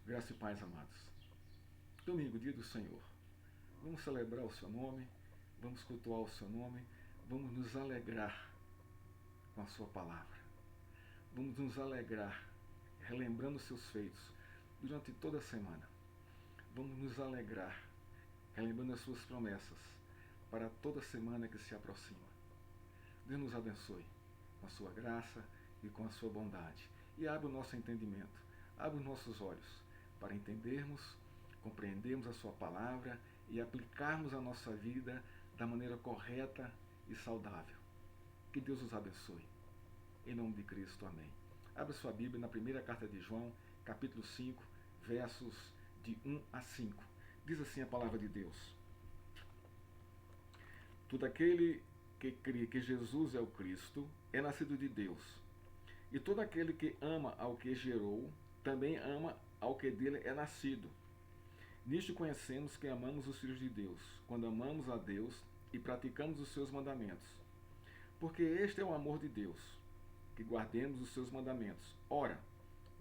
Graça e paz, amados. Domingo, dia do Senhor. Vamos celebrar o seu nome, vamos cultuar o seu nome, vamos nos alegrar com a sua palavra. Vamos nos alegrar, relembrando os seus feitos durante toda a semana. Vamos nos alegrar, relembrando as suas promessas para toda semana que se aproxima. Deus nos abençoe com a sua graça e com a sua bondade. E abra o nosso entendimento, abra os nossos olhos para entendermos, compreendermos a sua palavra e aplicarmos a nossa vida da maneira correta e saudável. Que Deus os abençoe. Em nome de Cristo, amém. Abra sua Bíblia na primeira carta de João, capítulo 5, versos de 1 a 5. Diz assim a palavra de Deus. Todo aquele que crê que Jesus é o Cristo é nascido de Deus. E todo aquele que ama ao que gerou, também ama ao que dele é nascido. Nisto conhecemos que amamos os filhos de Deus, quando amamos a Deus e praticamos os seus mandamentos. Porque este é o amor de Deus, que guardemos os seus mandamentos. Ora,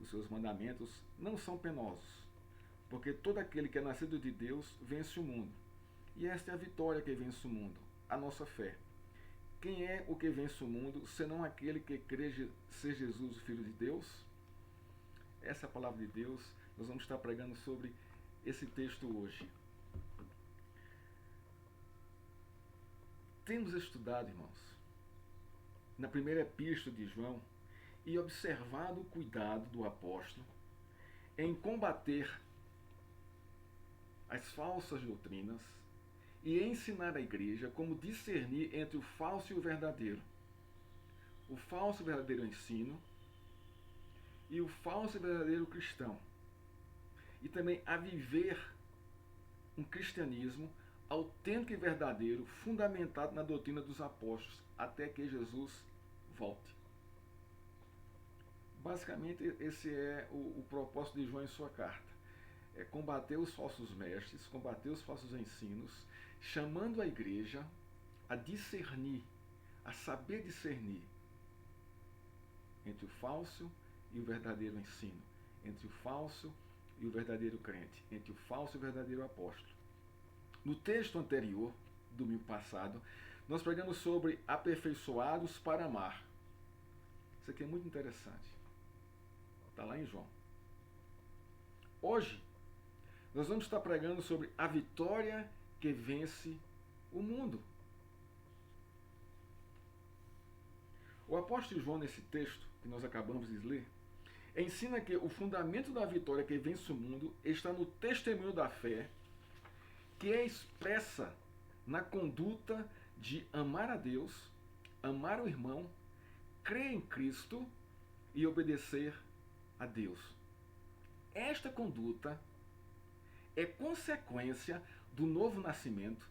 os seus mandamentos não são penosos, porque todo aquele que é nascido de Deus vence o mundo. E esta é a vitória que vence o mundo, a nossa fé. Quem é o que vence o mundo, senão aquele que crê ser Jesus, o Filho de Deus? Essa é a palavra de Deus. Nós vamos estar pregando sobre esse texto hoje. Temos estudado, irmãos, na primeira epístola de João e observado o cuidado do apóstolo em combater as falsas doutrinas e ensinar a igreja como discernir entre o falso e o verdadeiro. O falso e verdadeiro ensino e o falso e verdadeiro cristão. E também a viver um cristianismo autêntico e verdadeiro, fundamentado na doutrina dos apóstolos, até que Jesus volte. Basicamente, esse é o propósito de João em sua carta. É combater os falsos mestres, combater os falsos ensinos, chamando a igreja a discernir, a saber discernir entre o falso e o verdadeiro ensino, entre o falso e o verdadeiro crente, entre o falso e o verdadeiro apóstolo. No texto anterior, domingo passado, nós pregamos sobre aperfeiçoados para amar. Isso aqui é muito interessante. Está lá em João. Hoje, nós vamos estar pregando sobre a vitória que vence o mundo. O apóstolo João, nesse texto que nós acabamos de ler, ensina que o fundamento da vitória que vence o mundo está no testemunho da fé, que é expressa na conduta de amar a Deus, amar o irmão, crer em Cristo e obedecer a Deus. Esta conduta é consequência do novo nascimento.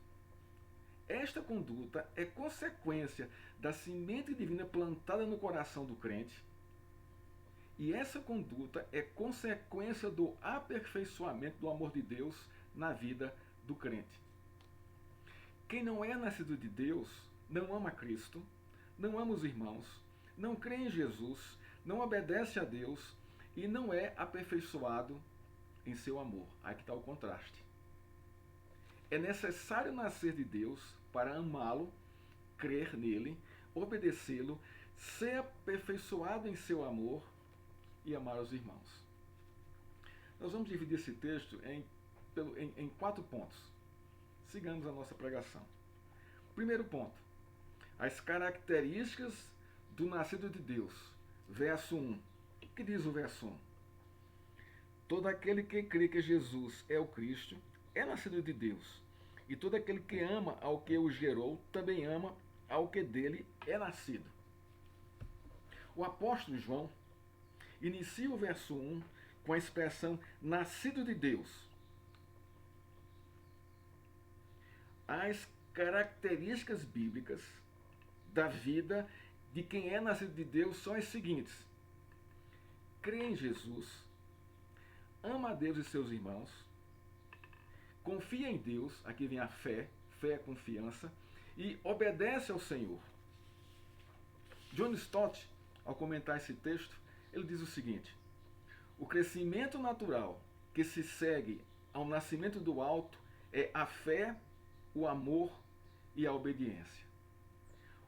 Esta conduta é consequência da semente divina plantada no coração do crente. E essa conduta é consequência do aperfeiçoamento do amor de Deus na vida do crente. Quem não é nascido de Deus não ama Cristo, não ama os irmãos, não crê em Jesus, não obedece a Deus e não é aperfeiçoado em seu amor. Aqui está o contraste. É necessário nascer de Deus para amá-lo, crer nele, obedecê-lo, ser aperfeiçoado em seu amor e amar os irmãos. Nós vamos dividir esse texto em 4 pontos. Sigamos a nossa pregação. Primeiro ponto: as características do nascido de Deus. Verso 1. O que diz o verso 1? Todo aquele que crê que Jesus é o Cristo é nascido de Deus. E todo aquele que ama ao que o gerou também ama ao que dele é nascido. O apóstolo João inicia o verso 1 com a expressão nascido de Deus. As características bíblicas da vida de quem é nascido de Deus são as seguintes: crê em Jesus, ama a Deus e seus irmãos, confia em Deus, aqui vem a fé é confiança, e obedece ao Senhor. John Stott, ao comentar esse texto, ele diz o seguinte: o crescimento natural que se segue ao nascimento do alto é a fé, o amor e a obediência.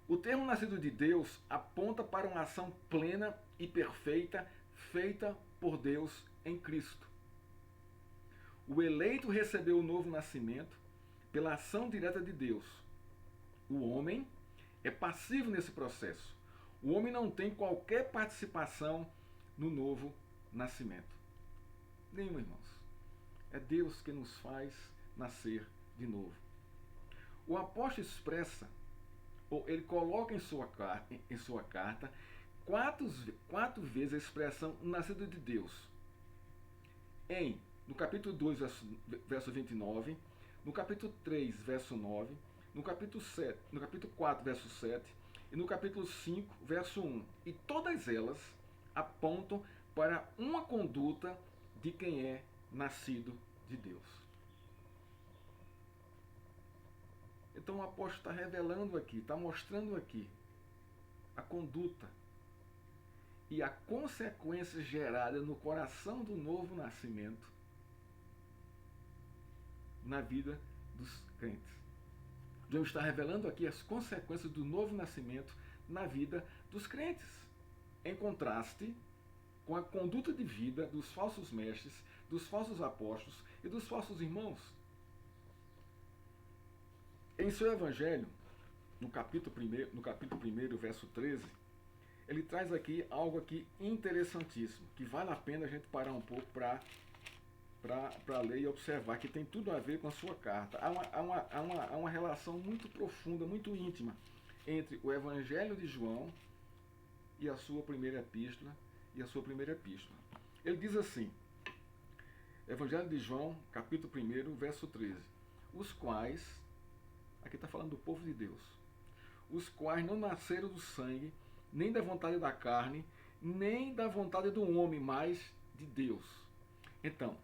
O termo nascido de Deus aponta para uma ação plena e perfeita feita por Deus em Cristo. O eleito recebeu o novo nascimento pela ação direta de Deus. O homem é passivo nesse processo. O homem não tem qualquer participação no novo nascimento. Nenhum, irmãos. É Deus que nos faz nascer de novo. O apóstolo expressa, ou ele coloca em sua carta quatro vezes a expressão nascido de Deus. No capítulo 2, verso 29, no capítulo 3, verso 9, no capítulo 4, verso 7 e no capítulo 5, verso 1. E todas elas apontam para uma conduta de quem é nascido de Deus. Então o apóstolo está revelando aqui, está mostrando aqui a conduta e a consequência gerada no coração do novo nascimento na vida dos crentes. João está revelando aqui as consequências do novo nascimento na vida dos crentes, em contraste com a conduta de vida dos falsos mestres, dos falsos apóstolos e dos falsos irmãos. Em seu evangelho, no capítulo 1, verso 13, ele traz aqui algo aqui interessantíssimo, que vale a pena a gente parar um pouco para ler e observar, que tem tudo a ver com a sua carta. Há uma relação muito profunda, muito íntima entre o Evangelho de João e a sua primeira epístola. Ele diz assim, Evangelho de João, capítulo 1, verso 13, os quais, aqui está falando do povo de Deus, os quais não nasceram do sangue, nem da vontade da carne, nem da vontade do homem, mas de Deus. Então,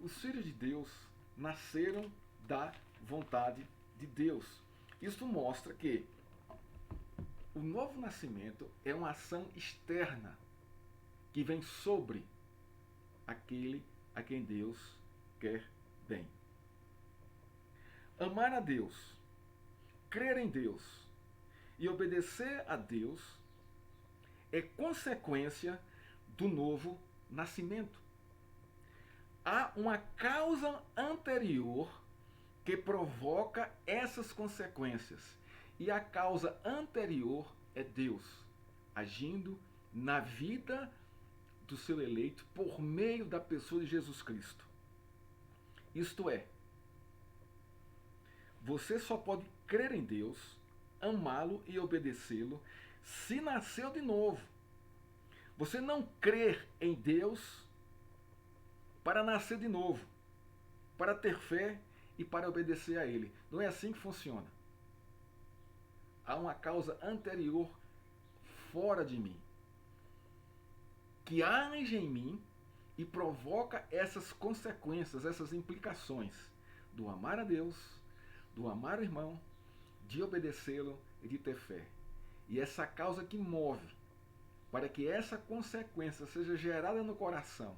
os filhos de Deus nasceram da vontade de Deus. Isso mostra que o novo nascimento é uma ação externa que vem sobre aquele a quem Deus quer bem. Amar a Deus, crer em Deus e obedecer a Deus é consequência do novo nascimento. Há uma causa anterior que provoca essas consequências. E a causa anterior é Deus, agindo na vida do seu eleito por meio da pessoa de Jesus Cristo. Isto é, você só pode crer em Deus, amá-lo e obedecê-lo se nasceu de novo. Você não crer em Deus para nascer de novo, para ter fé e para obedecer a Ele. Não é assim que funciona. Há uma causa anterior fora de mim, que age em mim e provoca essas consequências, essas implicações do amar a Deus, do amar o irmão, de obedecê-lo e de ter fé. E essa causa que move para que essa consequência seja gerada no coração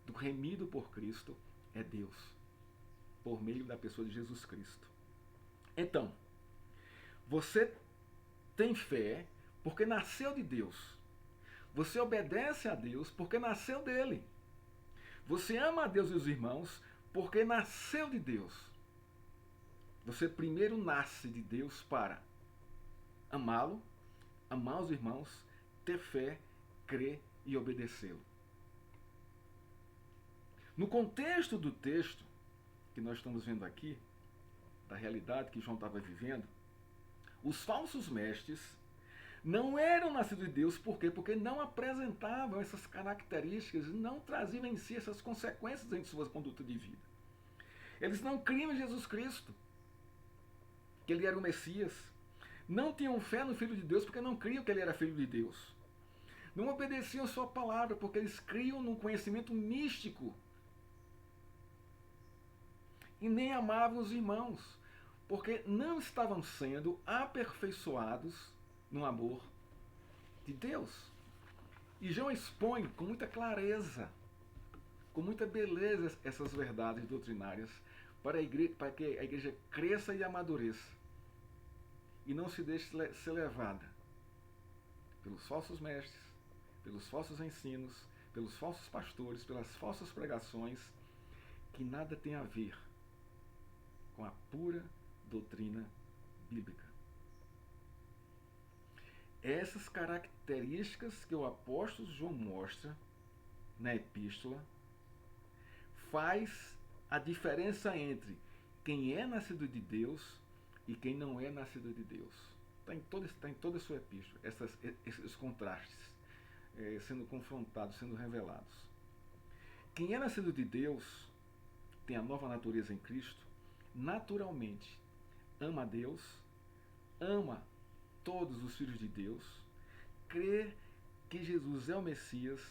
do remido por Cristo é Deus, por meio da pessoa de Jesus Cristo. Então, você tem fé porque nasceu de Deus. Você obedece a Deus porque nasceu dele. Você ama a Deus e os irmãos porque nasceu de Deus. Você primeiro nasce de Deus para amá-lo, amar os irmãos, ter fé, crer e obedecê-lo. No contexto do texto que nós estamos vendo aqui, da realidade que João estava vivendo, os falsos mestres não eram nascidos de Deus, por quê? Porque não apresentavam essas características, não traziam em si essas consequências em sua conduta de vida. Eles não criam em Jesus Cristo, que ele era o Messias. Não tinham fé no Filho de Deus, porque não criam que ele era Filho de Deus. Não obedeciam a sua palavra, porque eles criam num conhecimento místico. E nem amavam os irmãos, porque não estavam sendo aperfeiçoados no amor de Deus. E João expõe com muita clareza com muita beleza essas verdades doutrinárias para que a igreja cresça e amadureça e não se deixe ser levada pelos falsos mestres, pelos falsos ensinos, pelos falsos pastores, pelas falsas pregações, que nada tem a ver com a pura doutrina bíblica. Essas características que o apóstolo João mostra na epístola faz a diferença entre quem é nascido de Deus e quem não é nascido de Deus. Está em toda a sua epístola, esses contrastes sendo confrontados, sendo revelados. Quem é nascido de Deus, tem a nova natureza em Cristo, naturalmente ama a Deus, ama todos os filhos de Deus, crê que Jesus é o Messias,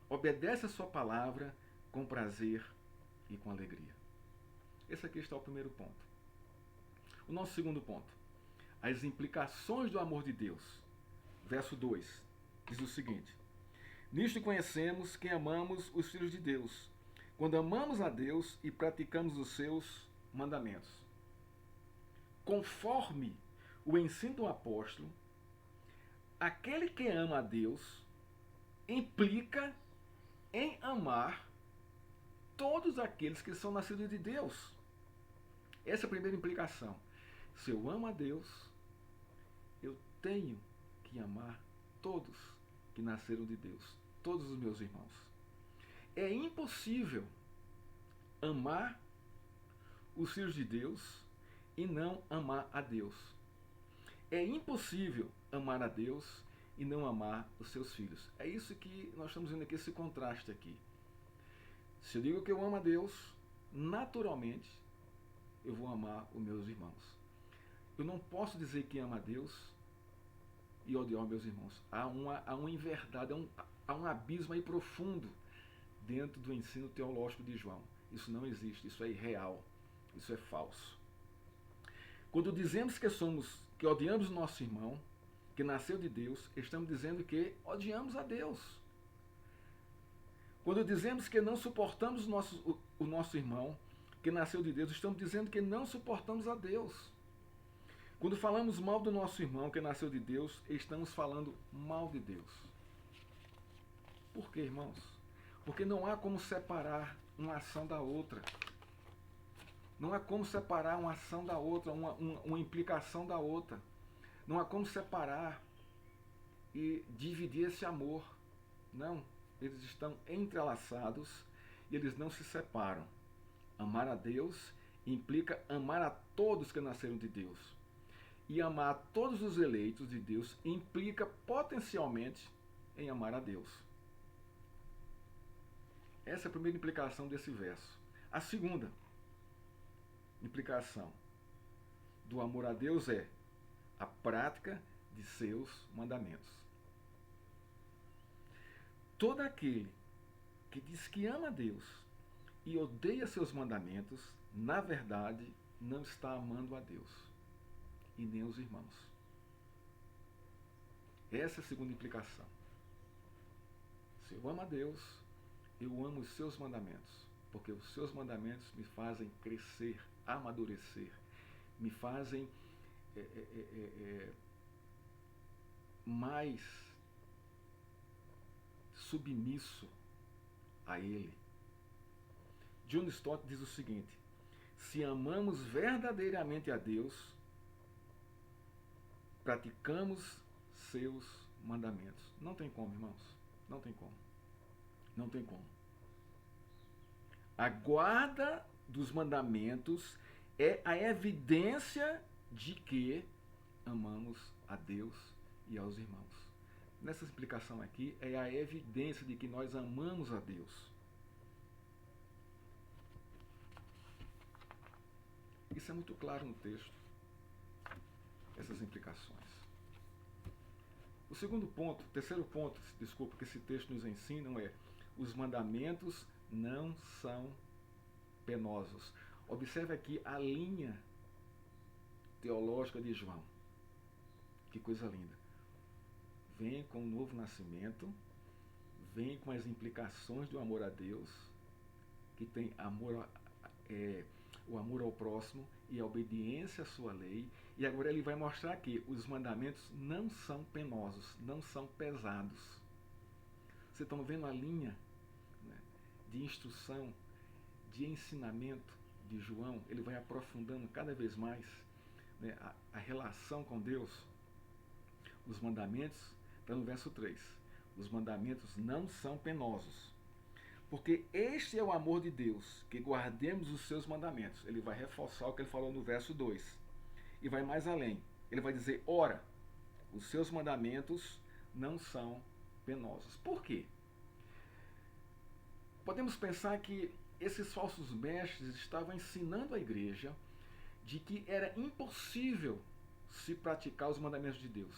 obedece a sua palavra com prazer e com alegria. Esse aqui está o primeiro ponto. O nosso segundo ponto, as implicações do amor de Deus. Verso 2, diz o seguinte: nisto conhecemos que amamos os filhos de Deus, quando amamos a Deus e praticamos os seus mandamentos. Conforme o ensino do apóstolo, aquele que ama a Deus implica em amar todos aqueles que são nascidos de Deus. Essa é a primeira implicação. Se eu amo a Deus, eu tenho que amar todos que nasceram de Deus, todos os meus irmãos. É impossível amar os filhos de Deus e não amar a Deus. É impossível amar a Deus e não amar os seus filhos. É isso que nós estamos vendo aqui, esse contraste aqui. Se eu digo que eu amo a Deus, naturalmente eu vou amar os meus irmãos. Eu não posso dizer que amo a Deus e odiar os meus irmãos. Há uma inverdade, há um abismo aí profundo dentro do ensino teológico de João. Isso não existe, isso é irreal, isso é falso. Quando dizemos que odiamos o nosso irmão, que nasceu de Deus, estamos dizendo que odiamos a Deus. Quando dizemos que não suportamos o nosso irmão, que nasceu de Deus, estamos dizendo que não suportamos a Deus. Quando falamos mal do nosso irmão, que nasceu de Deus, estamos falando mal de Deus. Por quê, irmãos? Porque não há como separar uma ação da outra. Não há como separar uma ação da outra, uma implicação da outra. Não há como separar e dividir esse amor. Não, eles estão entrelaçados e eles não se separam. Amar a Deus implica amar a todos que nasceram de Deus. E amar a todos os eleitos de Deus implica potencialmente em amar a Deus. Essa é a primeira implicação desse verso. A segunda implicação do amor a Deus é a prática de seus mandamentos. Todo aquele que diz que ama a Deus e odeia seus mandamentos, na verdade, não está amando a Deus e nem os irmãos. Essa é a segunda implicação. Se eu amo a Deus, eu amo os seus mandamentos, porque os seus mandamentos me fazem crescer, amadurecer, me fazem mais submisso a Ele. John Stott diz o seguinte: se amamos verdadeiramente a Deus, praticamos seus mandamentos. Não tem como, irmãos. Não tem como. Não tem como. A guarda dos mandamentos é a evidência de que amamos a Deus e aos irmãos. Nessa explicação aqui é a evidência de que nós amamos a Deus. Isso é muito claro no texto, essas implicações. O terceiro ponto, desculpa, que esse texto nos ensina é: os mandamentos não são penosos. Observe aqui a linha teológica de João. Que coisa linda. Vem com o novo nascimento, vem com as implicações do amor a Deus, que tem o amor ao próximo e a obediência à sua lei. E agora ele vai mostrar que os mandamentos não são penosos, não são pesados. Vocês estão vendo a linha, né, de instrução, de ensinamento de João? Ele vai aprofundando cada vez mais, né, a relação com Deus. Os mandamentos, está no verso 3. Os mandamentos não são penosos, porque este é o amor de Deus, que guardemos os seus mandamentos. Ele vai reforçar o que ele falou no verso 2. E vai mais além. Ele vai dizer, ora, os seus mandamentos não são penosos. Por quê? Podemos pensar que esses falsos mestres estavam ensinando a igreja de que era impossível se praticar os mandamentos de Deus,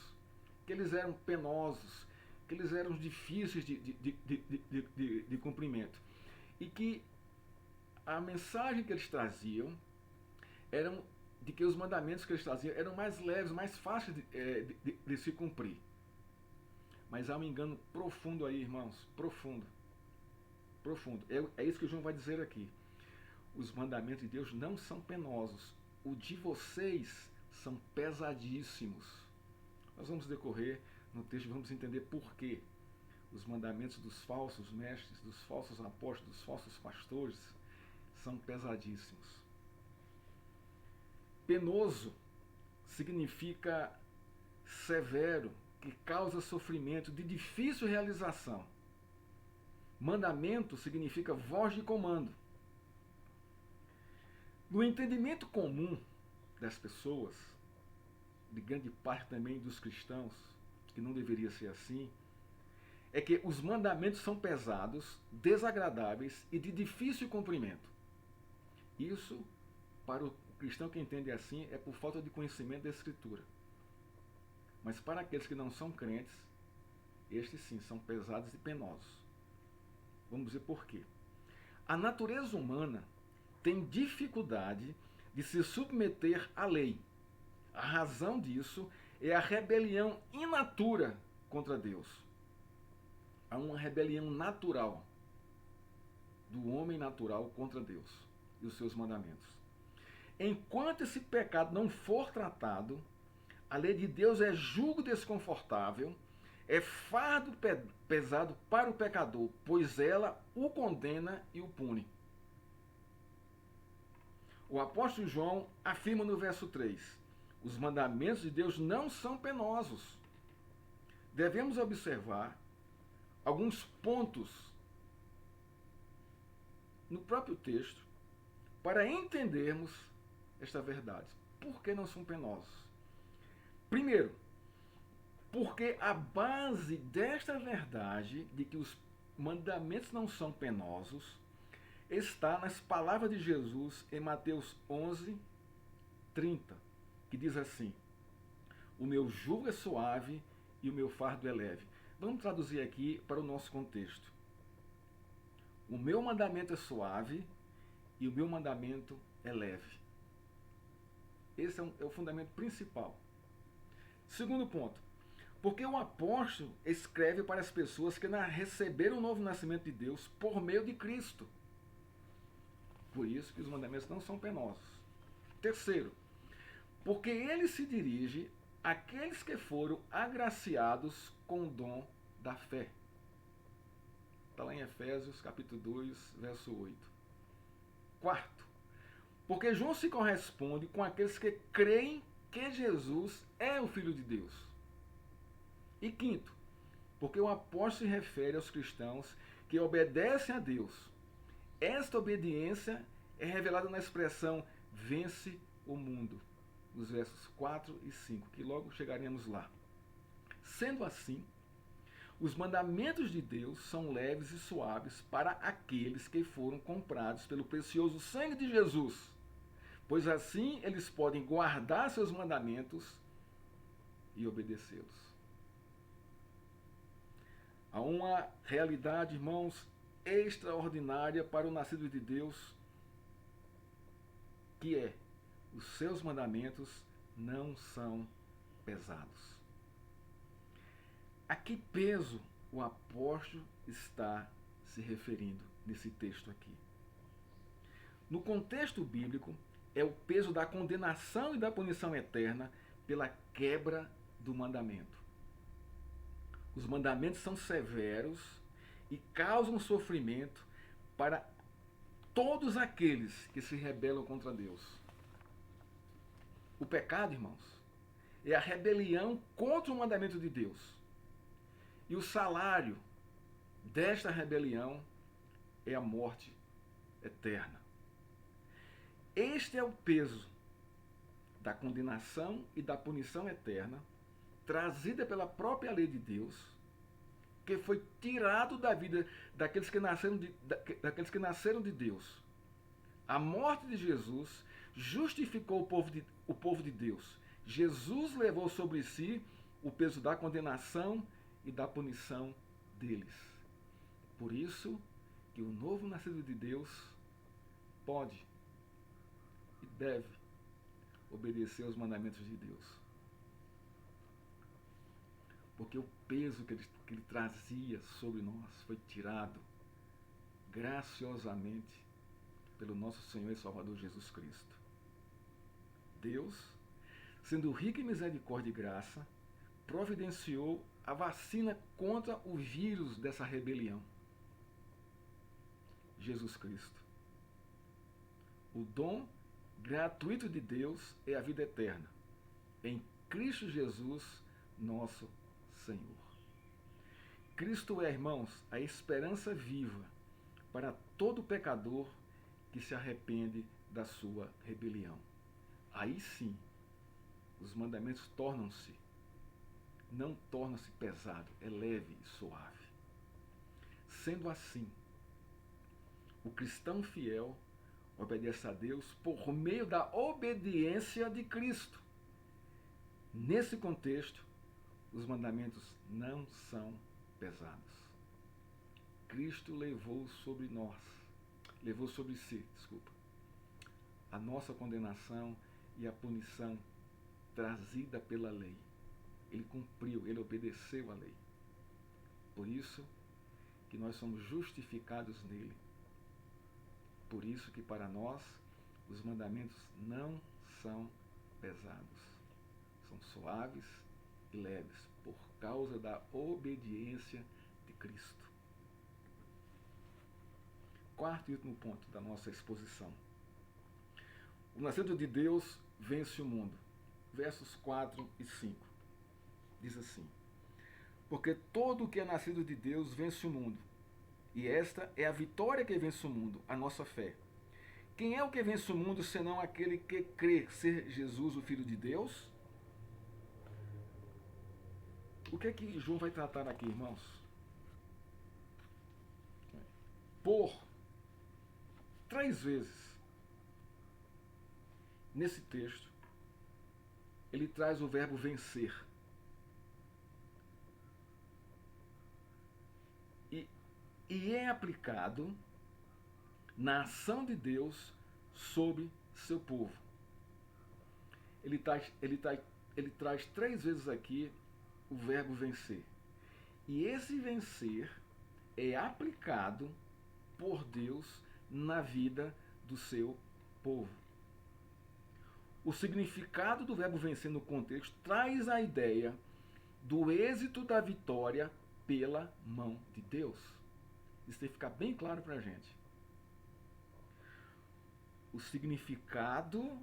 que eles eram penosos, que eles eram difíceis de cumprimento, e que a mensagem que eles traziam eram de que os mandamentos que eles traziam eram mais leves, mais fáceis de se cumprir. Mas há um engano profundo aí, irmãos, profundo. Profundo. É isso que João vai dizer aqui. Os mandamentos de Deus não são penosos. O de vocês são pesadíssimos. Nós vamos decorrer no texto, vamos entender por quê. Os mandamentos dos falsos mestres, dos falsos apóstolos, dos falsos pastores são pesadíssimos. Penoso significa severo, que causa sofrimento, de difícil realização. Mandamento significa voz de comando. No entendimento comum das pessoas, de grande parte também dos cristãos, que não deveria ser assim, é que os mandamentos são pesados, desagradáveis e de difícil cumprimento. Isso, para o cristão que entende assim, é por falta de conhecimento da Escritura. Mas para aqueles que não são crentes, estes sim são pesados e penosos. Vamos dizer por quê. A natureza humana tem dificuldade de se submeter à lei. A razão disso é a rebelião in natura contra Deus. Há uma rebelião natural do homem natural contra Deus e os seus mandamentos. Enquanto esse pecado não for tratado, a lei de Deus é jugo desconfortável, é fardo pesado para o pecador, pois ela o condena e o pune. O apóstolo João afirma no verso 3, os mandamentos de Deus não são penosos. Devemos observar alguns pontos no próprio texto para entendermos esta verdade. Por que não são penosos? Primeiro, porque a base desta verdade de que os mandamentos não são penosos está nas palavras de Jesus em Mateus 11, 30, que diz assim, o meu jugo é suave e o meu fardo é leve. Vamos traduzir aqui para o nosso contexto. O meu mandamento é suave e o meu mandamento é leve. Esse é o fundamento principal. Segundo ponto, porque o apóstolo escreve para as pessoas que receberam o novo nascimento de Deus por meio de Cristo. Por isso que os mandamentos não são penosos. Terceiro, porque ele se dirige àqueles que foram agraciados com o dom da fé. Está lá em Efésios capítulo 2, verso 8. Quarto, porque João se corresponde com aqueles que creem que Jesus é o Filho de Deus. E quinto, porque o apóstolo se refere aos cristãos que obedecem a Deus. Esta obediência é revelada na expressão vence o mundo, nos versos 4 e 5, que logo chegaremos lá. Sendo assim, os mandamentos de Deus são leves e suaves para aqueles que foram comprados pelo precioso sangue de Jesus, pois assim eles podem guardar seus mandamentos e obedecê-los. Há uma realidade, irmãos, extraordinária para o nascido de Deus, que é, os seus mandamentos não são pesados. A que peso o apóstolo está se referindo nesse texto aqui? No contexto bíblico, é o peso da condenação e da punição eterna pela quebra do mandamento. Os mandamentos são severos e causam sofrimento para todos aqueles que se rebelam contra Deus. O pecado, irmãos, é a rebelião contra o mandamento de Deus. E o salário desta rebelião é a morte eterna. Este é o peso da condenação e da punição eterna trazida pela própria lei de Deus, que foi tirado da vida daqueles que nasceram de Deus. A morte de Jesus justificou o povo de Deus. Jesus levou sobre si o peso da condenação e da punição deles. Por isso que o novo nascido de Deus pode e deve obedecer aos mandamentos de Deus. Porque o peso que ele trazia sobre nós foi tirado graciosamente pelo nosso Senhor e Salvador Jesus Cristo. Deus, sendo rico em misericórdia e graça, providenciou a vacina contra o vírus dessa rebelião. Jesus Cristo. O dom gratuito de Deus é a vida eterna, em Cristo Jesus, nosso Senhor. Cristo é, irmãos, a esperança viva para todo pecador que se arrepende da sua rebelião. Aí sim, os mandamentos não tornam-se pesado, é leve e suave. Sendo assim, o cristão fiel obedece a Deus por meio da obediência de Cristo. Nesse contexto, os mandamentos não são pesados. Cristo levou sobre si, a nossa condenação e a punição trazida pela lei. Ele cumpriu, ele obedeceu à lei. Por isso que nós somos justificados nele. Por isso que para nós os mandamentos não são pesados. São suaves e leves, por causa da obediência de Cristo. Quarto e último ponto da nossa exposição. O nascido de Deus vence o mundo. Versos 4 e 5. Diz assim: porque todo o que é nascido de Deus vence o mundo. E esta é a vitória que vence o mundo, a nossa fé. Quem é o que vence o mundo, senão aquele que crê ser Jesus, o Filho de Deus? O que é que João vai tratar aqui, irmãos? Por 3 vezes, nesse texto, ele traz o verbo vencer. E é aplicado na ação de Deus sobre seu povo. Ele traz 3 vezes aqui o verbo vencer. E esse vencer é aplicado por Deus na vida do seu povo. O significado do verbo vencer no contexto traz a ideia do êxito da vitória pela mão de Deus. Isso tem que ficar bem claro para a gente. O significado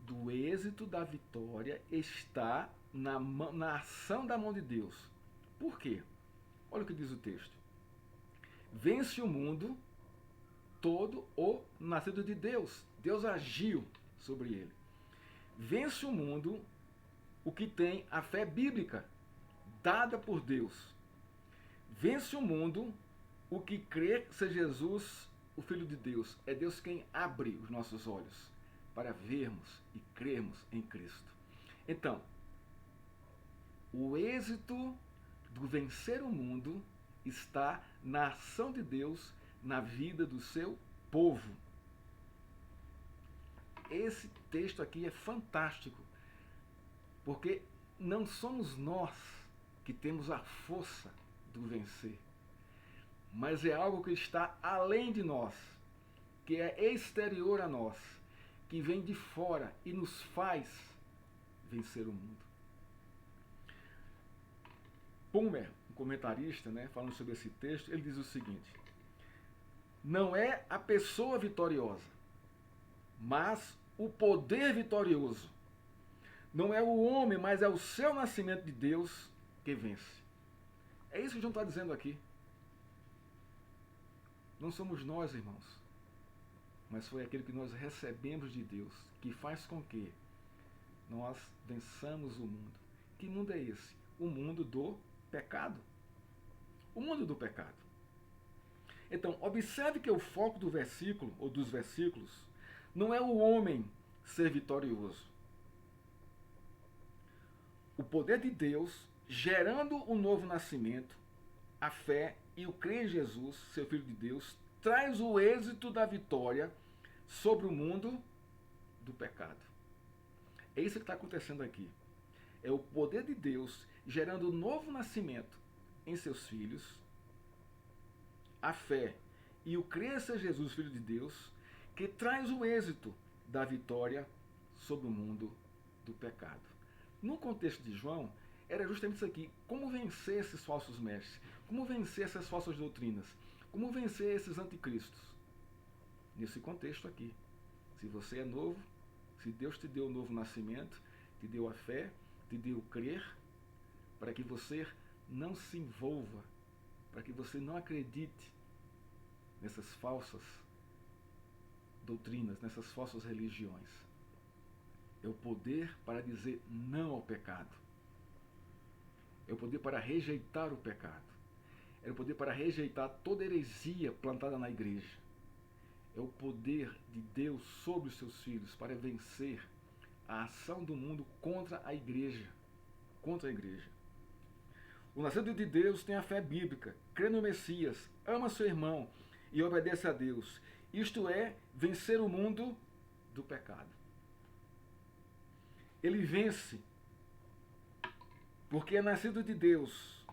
do êxito da vitória está na ação da mão de Deus. Por quê? Olha o que diz o texto. Vence o mundo todo o nascido de Deus. Deus agiu sobre ele. Vence o mundo o que tem a fé bíblica, dada por Deus. Vence o mundo o que crê ser Jesus, o Filho de Deus. É Deus quem abre os nossos olhos para vermos e crermos em Cristo. Então, o êxito do vencer o mundo está na ação de Deus na vida do seu povo. Esse texto aqui é fantástico, porque não somos nós que temos a força do vencer, mas é algo que está além de nós. que é exterior a nós, que vem de fora e nos faz vencer o mundo. Pumer, um comentarista, né, falando sobre esse texto, ele diz o seguinte: não é a pessoa vitoriosa, mas o poder vitorioso. Não é o homem, mas é o seu nascimento de Deus que vence. É isso que João está dizendo aqui. Não somos nós, irmãos, mas foi aquilo que nós recebemos de Deus, que faz com que nós vençamos o mundo. Que mundo é esse? O mundo do pecado. O mundo do pecado. Então, observe que o foco do versículo, ou dos versículos, não é o homem ser vitorioso. O poder de Deus, gerando o novo nascimento, a fé e o crer em Jesus, seu Filho de Deus, traz o êxito da vitória sobre o mundo do pecado. É isso que está acontecendo aqui. É o poder de Deus gerando o novo nascimento em seus filhos, a fé e o crer em Jesus, Filho de Deus, que traz o êxito da vitória sobre o mundo do pecado. No contexto de João, era justamente isso aqui. Como vencer esses falsos mestres? Como vencer essas falsas doutrinas? Como vencer esses anticristos? Nesse contexto aqui. Se você é novo, se Deus te deu o novo nascimento, te deu a fé, te deu o crer, para que você não se envolva, para que você não acredite nessas falsas doutrinas, nessas falsas religiões. É o poder para dizer não ao pecado. É o poder para rejeitar o pecado. É o poder para rejeitar toda heresia plantada na igreja. É o poder de Deus sobre os seus filhos para vencer a ação do mundo contra a igreja. Contra a igreja. O nascido de Deus tem a fé bíblica, crê no Messias, ama seu irmão e obedece a Deus. Isto é, vencer o mundo do pecado. Ele vence porque é nascido de Deus.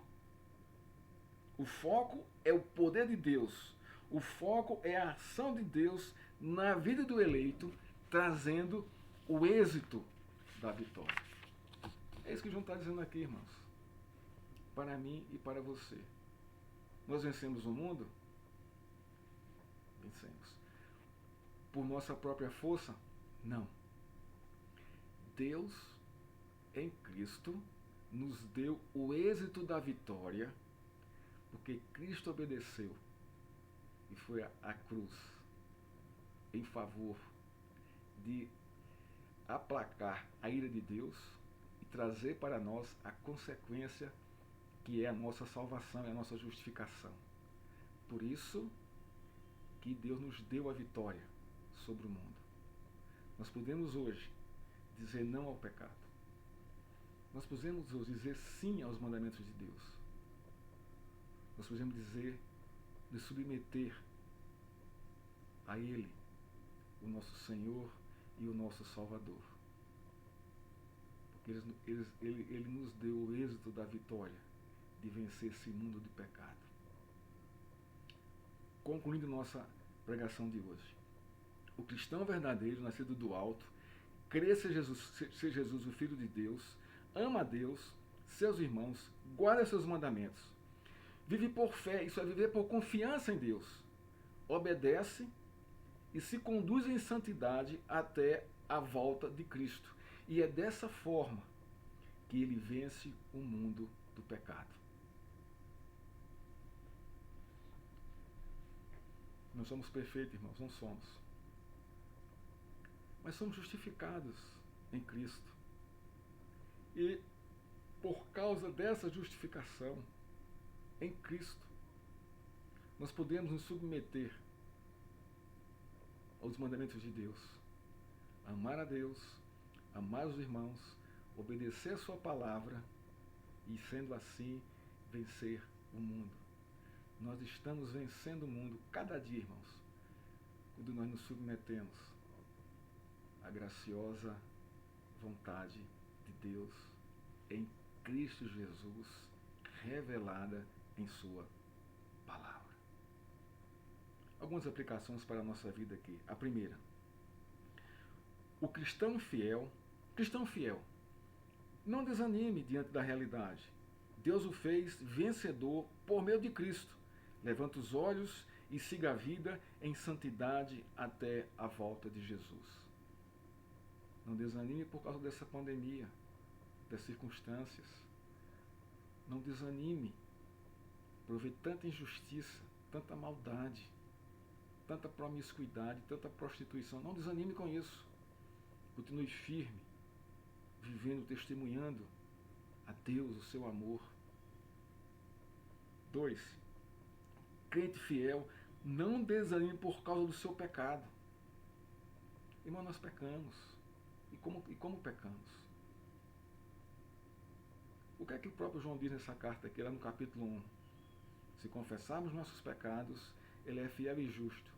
O foco é o poder de Deus. O foco é a ação de Deus na vida do eleito, trazendo o êxito da vitória. É isso que João está dizendo aqui, irmãos. Para mim e para você. Nós vencemos o mundo? Vencemos. Por nossa própria força? Não. Deus, em Cristo, nos deu o êxito da vitória, porque Cristo obedeceu e foi à cruz em favor de aplacar a ira de Deus e trazer para nós a consequência que é a nossa salvação, é a nossa justificação. Por isso que Deus nos deu a vitória sobre o mundo. Nós podemos hoje dizer não ao pecado. Nós podemos hoje dizer sim aos mandamentos de Deus. Nós podemos dizer, nos submeter a Ele, o nosso Senhor e o nosso Salvador. Porque Ele nos deu o êxito da vitória de vencer esse mundo de pecado. Concluindo nossa pregação de hoje. O cristão verdadeiro, nascido do alto, crê ser Jesus o Filho de Deus, ama a Deus, seus irmãos, guarda seus mandamentos. Vive por fé, isso é viver por confiança em Deus. Obedece e se conduz em santidade até a volta de Cristo. E é dessa forma que ele vence o mundo do pecado. Não somos perfeitos, irmãos, não somos. Mas somos justificados em Cristo. E por causa dessa justificação em Cristo, nós podemos nos submeter aos mandamentos de Deus. Amar a Deus, amar os irmãos, obedecer a sua palavra e, sendo assim, vencer o mundo. Nós estamos vencendo o mundo cada dia, irmãos, quando nós nos submetemos à graciosa vontade de Deus em Cristo Jesus, revelada em sua palavra. algumas aplicações para a nossa vida aqui. A primeira, o cristão fiel, não desanime diante da realidade. Deus o fez vencedor por meio de Cristo. Levanta os olhos e siga a vida em santidade até a volta de Jesus. Não desanime por causa dessa pandemia, das circunstâncias. Não desanime por ver tanta injustiça, tanta maldade, tanta promiscuidade, tanta prostituição. Não desanime com isso. Continue firme, vivendo, testemunhando a Deus o seu amor. 2. Crente fiel, não desanime por causa do seu pecado. Irmão, nós pecamos. E como pecamos? O que é que o próprio João diz nessa carta aqui, lá no capítulo 1? Se confessarmos nossos pecados, ele é fiel e justo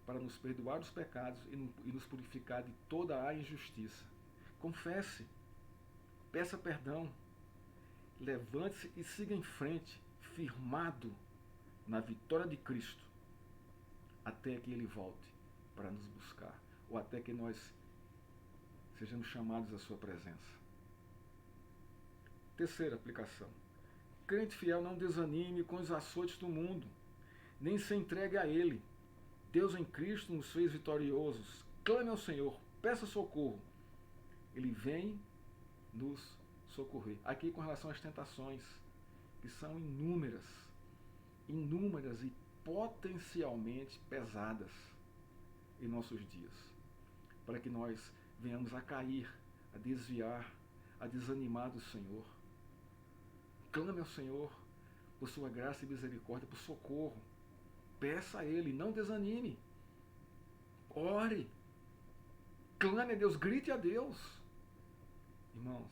para nos perdoar os pecados e nos purificar de toda a injustiça. Confesse, peça perdão, levante-se e siga em frente, firmado na vitória de Cristo, até que ele volte para nos buscar, ou até que nós sejamos chamados à sua presença. Terceira aplicação. Crente fiel, não desanime com os açoites do mundo, nem se entregue a ele. Deus em Cristo nos fez vitoriosos. Clame ao Senhor, peça socorro. Ele vem nos socorrer. Aqui com relação às tentações, que são inúmeras e potencialmente pesadas em nossos dias, para que nós venhamos a cair, a desviar, a desanimar do Senhor. Clame ao Senhor por sua graça e misericórdia, por socorro. Peça a Ele, não desanime. Ore. Clame a Deus, grite a Deus. Irmãos,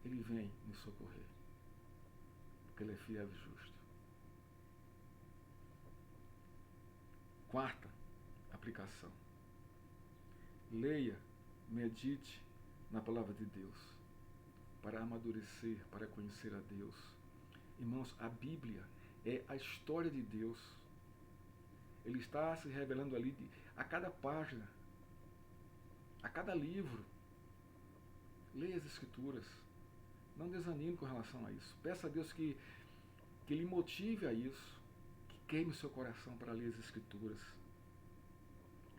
Ele vem nos socorrer, porque Ele é fiel e justo. Quarta aplicação. Leia, medite na palavra de Deus, para amadurecer, para conhecer a Deus. Irmãos, a Bíblia é a história de Deus. Ele está se revelando ali a cada página, a cada livro. Leia as Escrituras. Não desanime com relação a isso. Peça a Deus que lhe motive a isso, que queime o seu coração para ler as Escrituras.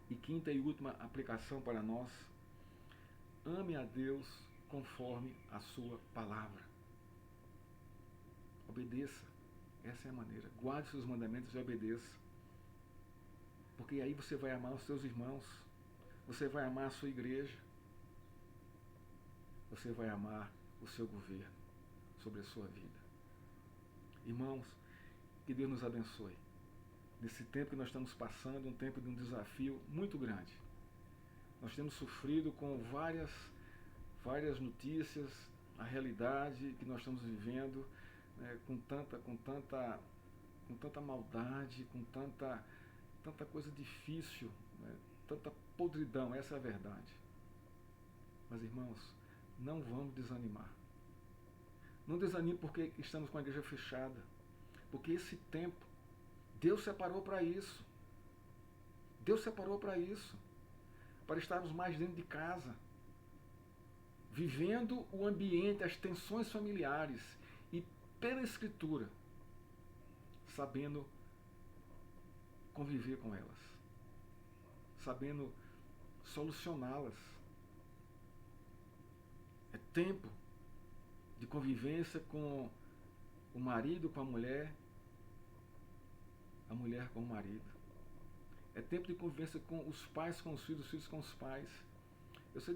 E quinta e última aplicação para nós: ame a Deus conforme a sua palavra. Obedeça. Essa é a maneira. Guarde seus mandamentos e obedeça. Porque aí você vai amar os seus irmãos. Você vai amar a sua igreja. Você vai amar o seu governo sobre a sua vida. Irmãos, que Deus nos abençoe. Nesse tempo que nós estamos passando, um tempo de um desafio muito grande. Nós temos sofrido com várias notícias, a realidade que nós estamos vivendo, né, com tanta maldade, com tanta coisa difícil, né, tanta podridão, essa é a verdade. Mas, irmãos, não vamos desanimar. Não desanime porque estamos com a igreja fechada, porque esse tempo Deus separou para isso. Deus separou para isso, para estarmos mais dentro de casa, vivendo o ambiente, as tensões familiares e pela Escritura, sabendo conviver com elas, sabendo solucioná-las. É tempo de convivência com o marido, com a mulher com o marido. É tempo de convivência com os pais, com os filhos com os pais. Eu sei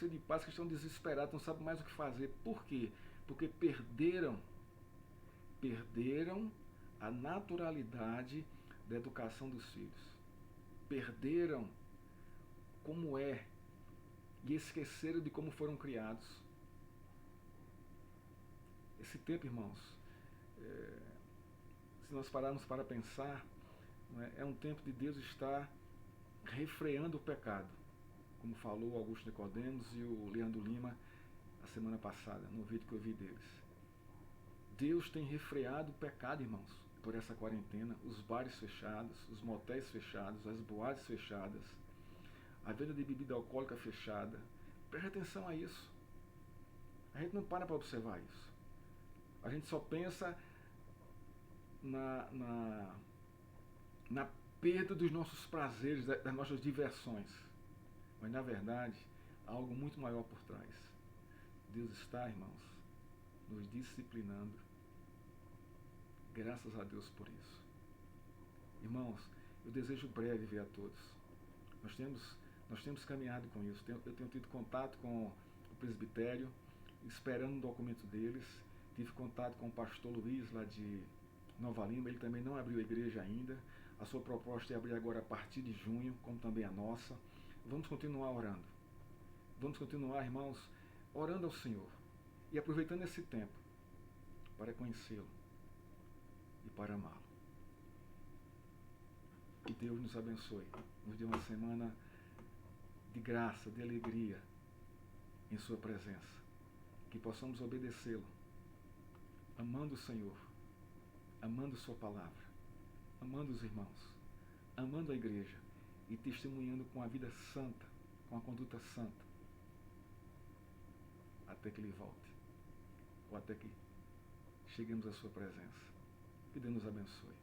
de pais que estão desesperados, não sabem mais o que fazer. Por quê? Porque perderam a naturalidade da educação dos filhos. Perderam como é e esqueceram de como foram criados. Esse tempo, irmãos, se nós pararmos para pensar, é um tempo de Deus estar refreando o pecado, como falou Augusto Nicodemos e o Leandro Lima a semana passada, no vídeo que eu vi deles. Deus tem refreado o pecado, irmãos. por essa quarentena, os bares fechados, os motéis fechados, as boates fechadas, a venda de bebida alcoólica fechada. Preste atenção a isso. A gente não para observar isso. A gente só pensa na perda dos nossos prazeres, das nossas diversões. Mas, na verdade, há algo muito maior por trás. Deus está, irmãos, nos disciplinando. Graças a Deus por isso. Irmãos, eu desejo breve ver a todos. Nós temos caminhado com isso. Eu tenho tido contato com o presbitério, esperando um documento deles. Tive contato com o pastor Luiz, lá de Nova Lima. Ele também não abriu a igreja ainda. A sua proposta é abrir agora a partir de junho, como também a nossa. Vamos continuar orando. Vamos continuar, irmãos, orando ao Senhor e aproveitando esse tempo para conhecê-lo e para amá-lo. Que Deus nos abençoe, nos dê uma semana de graça, de alegria em sua presença. Que possamos obedecê-lo, amando o Senhor, amando sua palavra, amando os irmãos, amando a igreja e testemunhando com a vida santa, com a conduta santa, até que ele volte, ou até que cheguemos à sua presença. Que Deus nos abençoe.